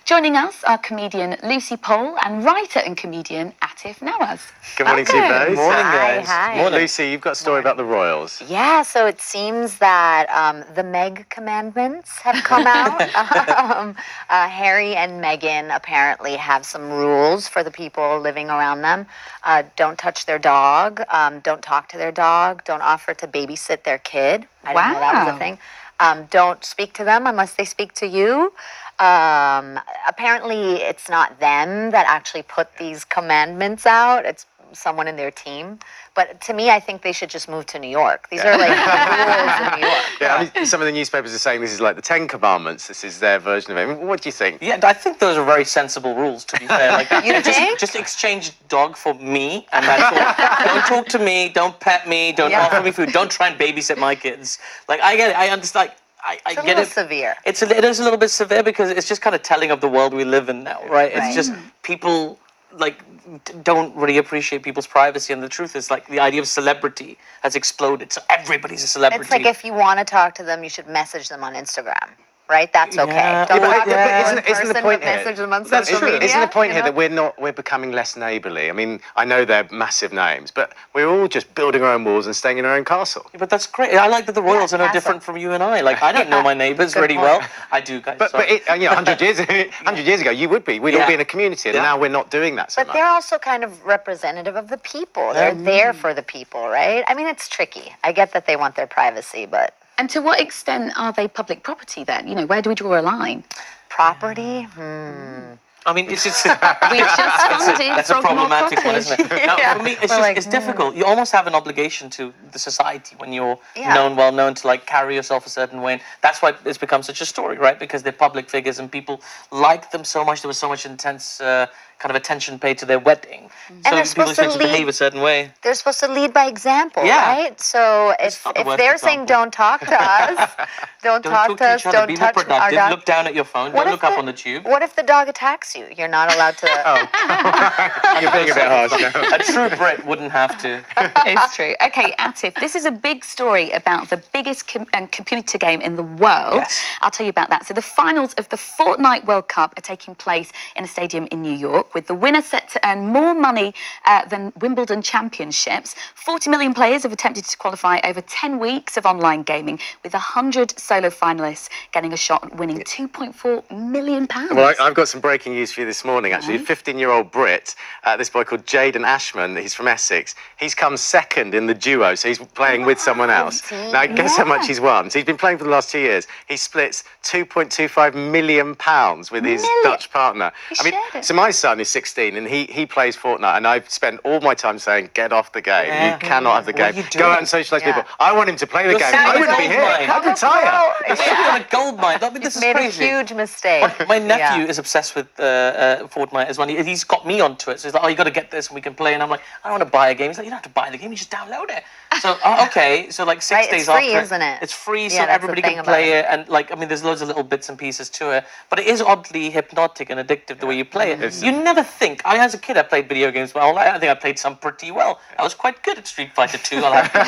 Joining us are comedian Lucie Pohl and writer and comedian Aatif Nawaz. Good morning to you both. Good morning, guys. Hi. Morning. Lucie, you've got a story about the royals. Yeah, so it seems that the Meg Commandments have come out. Harry and Meghan apparently have some rules for the people living around them. Don't touch their dog. Don't talk to their dog. Don't offer to babysit their kid. I didn't know that was a thing. Don't speak to them unless they speak to you. Apparently, it's not them that actually put these commandments out. It's someone in their team. But to me, I think they should just move to New York. These are like rules in New York. Yeah, I mean, some of the newspapers are saying this is like the 10 Commandments. This is their version of it. I mean, what do you think? Yeah, I think those are very sensible rules, to be fair. Like, You think? just exchange dog for me, and that's all. Don't talk to me, don't pet me, don't offer me food, don't try and babysit my kids. Like, I get it, I understand. I It's a get little it. severe. It is a little bit severe because it's just kind of telling of the world we live in now, right? It's just people like don't really appreciate people's privacy, and the truth is like the idea of celebrity has exploded, so everybody's a celebrity. It's like if you want to talk to them, you should message them on Instagram. Right? That's okay. Yeah. Don't Yeah, talk to but them in isn't the person, point but here- message them on That's social true. media. Isn't the point you here know? that we're becoming less neighbourly? I mean, I know they're massive names, but we're all just building our own walls and staying in our own castle. Yeah, but that's great. I like that the royals are no castle. different from you and I. Like, I don't know my neighbours Good really point. well. I do, guys. But sorry. 100 years ago, you would be. We'd all be in a community, and Yeah. now we're not doing that so But much. they're also kind of representative of the people. They're there for the people, right? I mean, it's tricky. I get that they want their privacy, but And to what extent are they public property then? You know, where do we draw a line? property? I mean, it's just... We've just funded That's a Frogmore problematic one, Cottage. isn't it? Now, Yeah. for me, it's We're just like, it's difficult. You almost have an obligation to the society when you're Yeah. well known to like carry yourself a certain way. And that's why it's become such a story, right? Because they're public figures and people like them so much. There was so much intense kind of attention paid to their wedding. they're So people supposed to expect to behave a certain way. They're supposed to lead by example, Yeah. right? So if not the worst they're saying example. don't talk to us, don't talk to us, each other. don't Be more touch our productive. dog. Look down at your phone. What Don't if look up on the tube. What if the dog attacks you? You're not allowed to. You're being a bit harsh now. A true Brit wouldn't have to. It's true. Okay, Aatif, this is a big story about the biggest computer game in the world. Yes. I'll tell you about that. So the finals of the Fortnite World Cup are taking place in a stadium in New York, with the winner set to earn more money than Wimbledon championships. 40 million players have attempted to qualify over 10 weeks of online gaming, with 100 solo finalists getting a shot at winning £2.4 million. Well, I've got some breaking news for you this morning, actually. A 15-year-old Brit, this boy called Jaden Ashman, he's from Essex. He's come second in the duo, so he's playing with someone else. Now, guess how much he's won? So he's been playing for the last 2 years. He splits £2.25 million with his Dutch partner. shared it. So my son is 16, and he plays Fortnite, and I've spent all my time saying, get off the game. Yeah. You cannot have the What are game. you Go doing? out and socialise Yeah. people. I want him to play the You're game. sitting I in wouldn't be a here. gold mine. I'd retire. It's yeah. a gold mine. I mean, this is Made crazy. a huge mistake. My nephew Yeah. is obsessed with Fortnite as well. He's got me onto it. So he's like, oh, you got to get this and we can play. And I'm like, I don't want to buy a game. He's like, you don't have to buy the game. You just download it. So, okay. So like 6 Right, days it's free, after. isn't it? It's free, Yeah, so that's the everybody thing can about play it. it. And like, I mean, there's loads of little bits and pieces to it. But it is oddly hypnotic and addictive the way you play it. You never think. As a kid, I played video games. Well, I think I played some pretty well. I was quite good at Street Fighter 2. I'll have to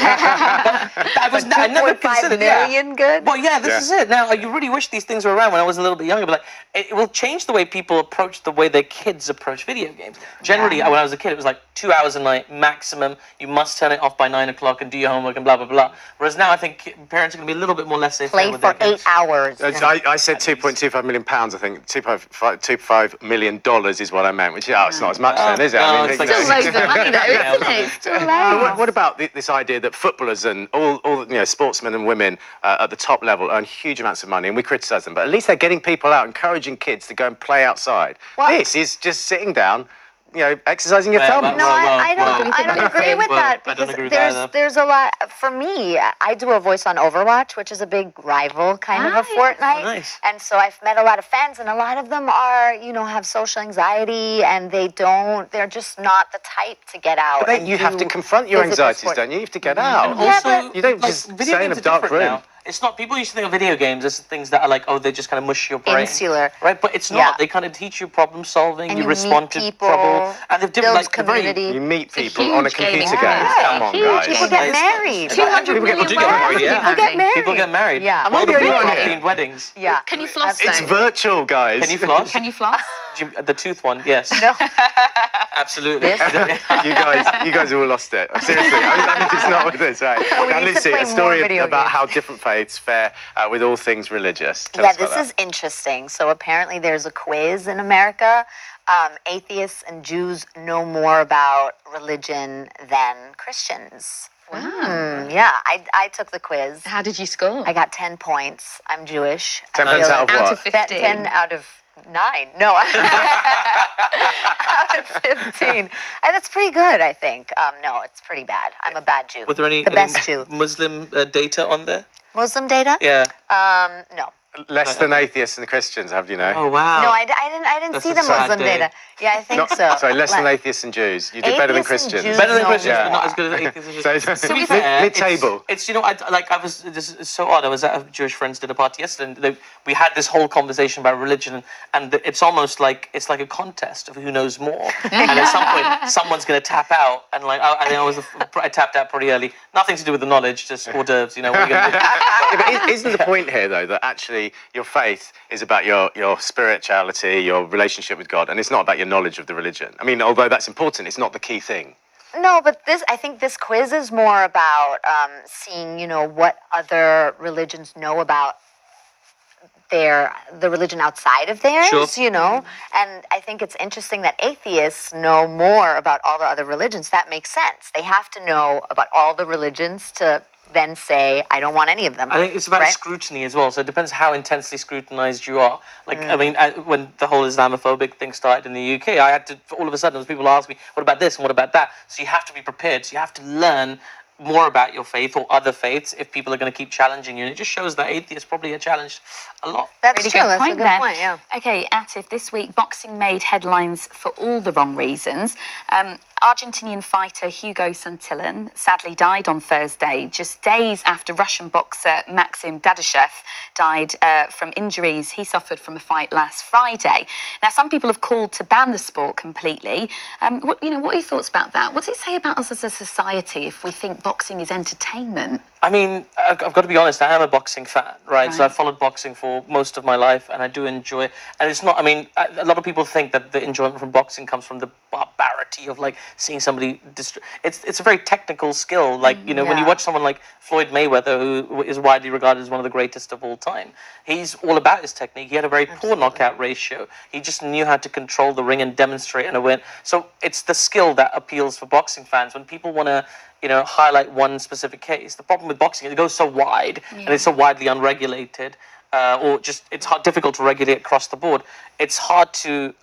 but I never 2.5 considered million good? Well, yeah, this is it. Now, you really wish these things were around when I was a little bit younger, but like, it will change the way people approach the way their kids approach video games. Generally, when I was a kid, it was like 2 hours a night maximum. You must turn it off by 9 o'clock and do your homework and blah, blah, blah. Whereas now I think parents are going to be a little bit more laissez-faire Play with for their 8 kids. hours. I said £2.25 million, I think. $2.5 million is what I meant, which it's not as much then, is it? No, I mean, it's like Still loads of money though, isn't it? Still loads. What about this idea that footballers and all sportsmen and women at the top level earn huge amounts of money, and we criticise them, but at least they're getting people out, encouraging kids to go and play outside. Well- This is just sitting down, exercising your thumb. well, No, I don't agree with Well, that I don't because agree with that either. there's a lot. For me, I do a voice on Overwatch, which is a big rival kind of a Fortnite. Oh, nice. And so I've met a lot of fans, and a lot of them are, have social anxiety, and they're just not the type to get out. But and you have to do confront your physical anxieties, sport. don't you? You have to get out. And Yeah, also, but- You don't like, just video stay in games a are dark different room. now. It's not. People used to think of video games as things that are like, oh, they just kind of mush your brain. Insular. Right, but it's not. Yeah. They kind of teach you problem solving. And you you respond meet to people, trouble, and they've different builds like very- community. You meet people huge on a gaming computer game. community. Come on, Huge guys. People get married. 200 People get- million do get married, world yeah. People get married. People get married. Yeah. Am I the only one here? Themed weddings. Yeah. Can you floss It's though? virtual, guys. Can you floss? Can you floss? The tooth one, yes. No. Absolutely. you guys all lost it. Seriously, I mean, it's not with this, right? Now, need to Lucy, play a story more video about games. how different faiths fare with all things religious. Tell Yeah, us about this that. is interesting. So apparently there's a quiz in America. Atheists and Jews know more about religion than Christians. Wow. Yeah, I took the quiz. How did you score? I got 10 points. I'm Jewish. 10 I points feel out of like- Out what? of 15. 10 out of 9. No. Out of 15. And that's pretty good, I think. No, it's pretty bad. I'm a bad Jew. Was there any the best Jew. Muslim data on there? Muslim data? Yeah. No. Less than atheists and Christians, have you know? Oh wow. No, I didn't That's see a the sad Muslim day. data. Yeah, I think Not- so. Sorry, less than Like- atheists and Jews. You did better than Atheists and Christians. Jews Better than know Christians, more. but not as good as atheists. So, To be fair, mid-table. It's you know I was this is so odd. I was at a Jewish friends dinner party yesterday, and we had this whole conversation about religion, and it's almost like it's like a contest of who knows more. And at some point, someone's going to tap out, and like I tapped out pretty early. Nothing to do with the knowledge, just hors d'oeuvres. You know what are you going to do? Yeah, but isn't the point here, though, that actually your faith is about your spirituality, your relationship with God, and it's not about your knowledge of the religion? I mean, although that's important, it's not the key thing. No, but I think this quiz is more about seeing, what other religions know about the religion outside of theirs, Sure. And I think it's interesting that atheists know more about all the other religions. That makes sense. They have to know about all the religions to then say, I don't want any of them. I think it's about right? scrutiny as well. So it depends how intensely scrutinized you are. Like, I mean, when the whole Islamophobic thing started in the UK, I had to, all of a sudden, people ask me, what about this and what about that? So you have to be prepared. So you have to learn more about your faith or other faiths if people are going to keep challenging you. And it just shows that atheists probably are challenged a lot. That's Really true. good That's a point good there. point, yeah. Okay, Aatif, this week boxing made headlines for all the wrong reasons. Argentinian fighter Hugo Santillan sadly died on Thursday, just days after Russian boxer Maxim Dadashev died from injuries he suffered from a fight last Friday. Now, some people have called to ban the sport completely. What are your thoughts about that? What does it say about us as a society if we think boxing is entertainment? I mean, I've got to be honest, I am a boxing fan, right? So I've followed boxing for most of my life and I do enjoy it. And it's not, I mean, a lot of people think that the enjoyment from boxing comes from the barbarity of like seeing somebody it's a very technical skill. Like, when you Yeah. watch someone like Floyd Mayweather, who is widely regarded as one of the greatest of all time, he's all about his technique. He had a very poor knockout ratio. He just knew how to control the ring and demonstrate and win. So it's the skill that appeals for boxing fans. When people want to highlight one specific case. The problem with boxing is it goes so wide and it's so widely unregulated, or just it's difficult to regulate across the board. It's hard to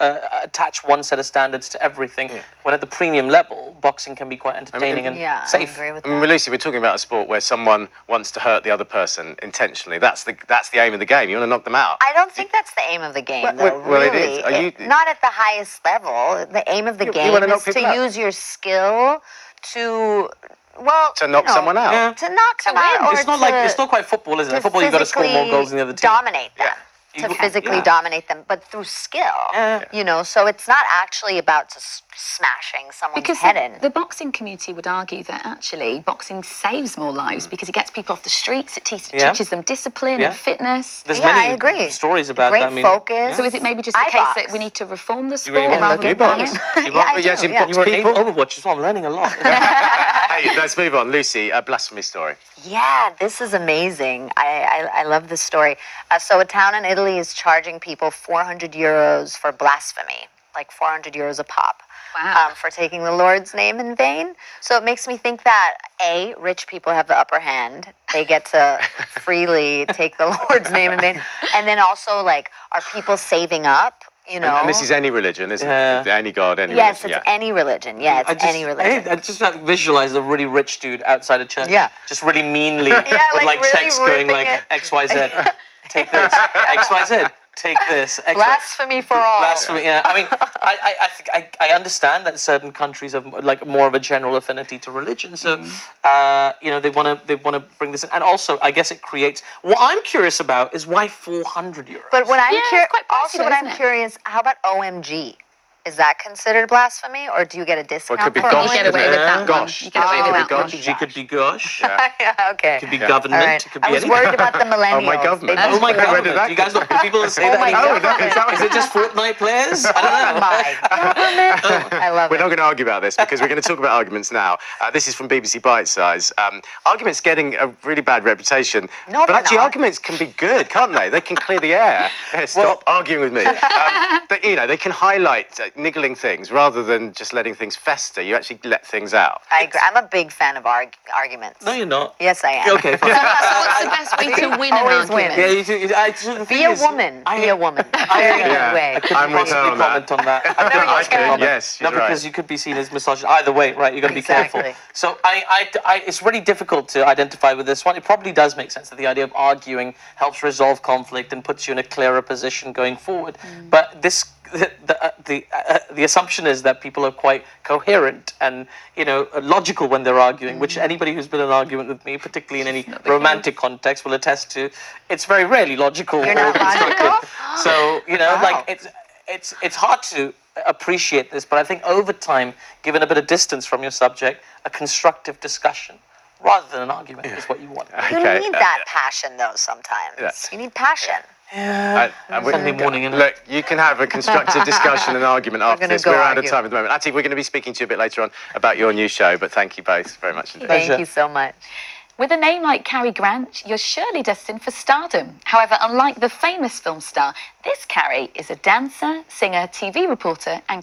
attach one set of standards to everything. When at the premium level, boxing can be quite entertaining and Yeah, safe. I agree with I mean, that. Lucy, we're talking about a sport where someone wants to hurt the other person intentionally. That's the aim of the game. You want to knock them out. I don't think that's the aim of the game, though. well, it really. is. Are you- Not at the highest level. The aim of the You game wanna knock is to people out. use your skill to, To knock someone out. Yeah. To knock someone out, or It's not to, like it's not quite football, is it? to Football, you've got to score more physically goals than the other team. dominate them. You To can- physically yeah. dominate them, but through skill. So it's not actually about just smashing someone's Because head in. the boxing community would argue that actually boxing saves more lives because it gets people off the streets, it teaches them discipline Yeah. and fitness. There's Yeah, many I agree. stories about Great that. I mean, focus. So is it maybe just the I case box. that we need to reform the sport really want rather to than do ban box? it? You Yeah, I But yes, do, in yeah. box were in people. Overwatch as well. I'm learning a lot. Hey, let's move on. Lucy, a blasphemy story. Yeah, this is amazing. I love this story. So a town in Italy is charging people 400 euros for blasphemy, like 400 euros a pop. Wow. For taking the Lord's name in vain. So it makes me think that, A, rich people have the upper hand. They get to freely take the Lord's name in vain. And then also, like, are people saving up, And this is any religion, isn't Yeah. it? Any god, any Yes, religion. it's any religion. Yeah, it's any religion. I just like visualize a really rich dude outside a church. Yeah. Just really meanly with like like really text going ripping like it. XYZ. Take this. XYZ. take this. Excellent. Blasphemy for all. Blasphemy. Yeah. I mean, I think I understand that certain countries have like more of a general affinity to religion, so you know, they want to bring this in, and also I guess it creates. What I'm curious about is why €400. But what I'm it's quite pricey, what though, I'm isn't it? curious, how about OMG? Is that considered blasphemy, or do you get a discount could be for gosh, You get away couldn't with it? that one. Gosh. You get away Oh, with could be that one. gosh. She could be gosh. yeah, okay. It could be Yeah. government. All right. It could be I was anything. worried about the millennials. Oh, my government. They Oh my just- Where did government! that You guys don't. People that say Oh that my anymore. government. Is it just Fortnite players? I don't know. Oh my government. I love We're it. not going to argue about this because we're going to talk about arguments now. This is from BBC Bite Size. Arguments getting a really bad reputation, No, but they're actually not. arguments can be good, can't they? They can clear the air. Stop arguing with me. You know, they can highlight niggling things rather than just letting things fester. You actually let things out. I agree. I'm a big fan of arguments. No, you're not. Yes, I am. Okay, fine. So what's the best way to win an Always argument? win. The Be thing a is, woman. I- Be a woman. I- Very good Yeah. way. I'm with her possibly on that. comment on that. No, you I can't. could, yes, No, you're right. because you could be seen as misogynist. Either way, right? You got to be Exactly. careful. So it's really difficult to identify with this one. It probably does make sense that the idea of arguing helps resolve conflict and puts you in a clearer position going forward. But this. The assumption is that people are quite coherent and, you know, logical when they're arguing, which anybody who's been in an argument with me, particularly in any romantic context, will attest to. It's very rarely logical. You're or not constructive. logical? So, you know, Wow. like it's hard to appreciate this, but I think over time, given a bit of distance from your subject, a constructive discussion rather than an argument is what you want. You Okay, need that passion, though, sometimes. Yeah. You need passion. Yeah. Sunday morning, innit? Look, you can have a constructive discussion and argument after gonna this. go We're out of argue. time at the moment. Aatif, we're going to be speaking to you a bit later on about your new show, but thank you both very much indeed. Pleasure. Thank you so much. With a name like Cary Grant, you're surely destined for stardom. However, unlike the famous film star, this Cary is a dancer, singer, TV reporter, and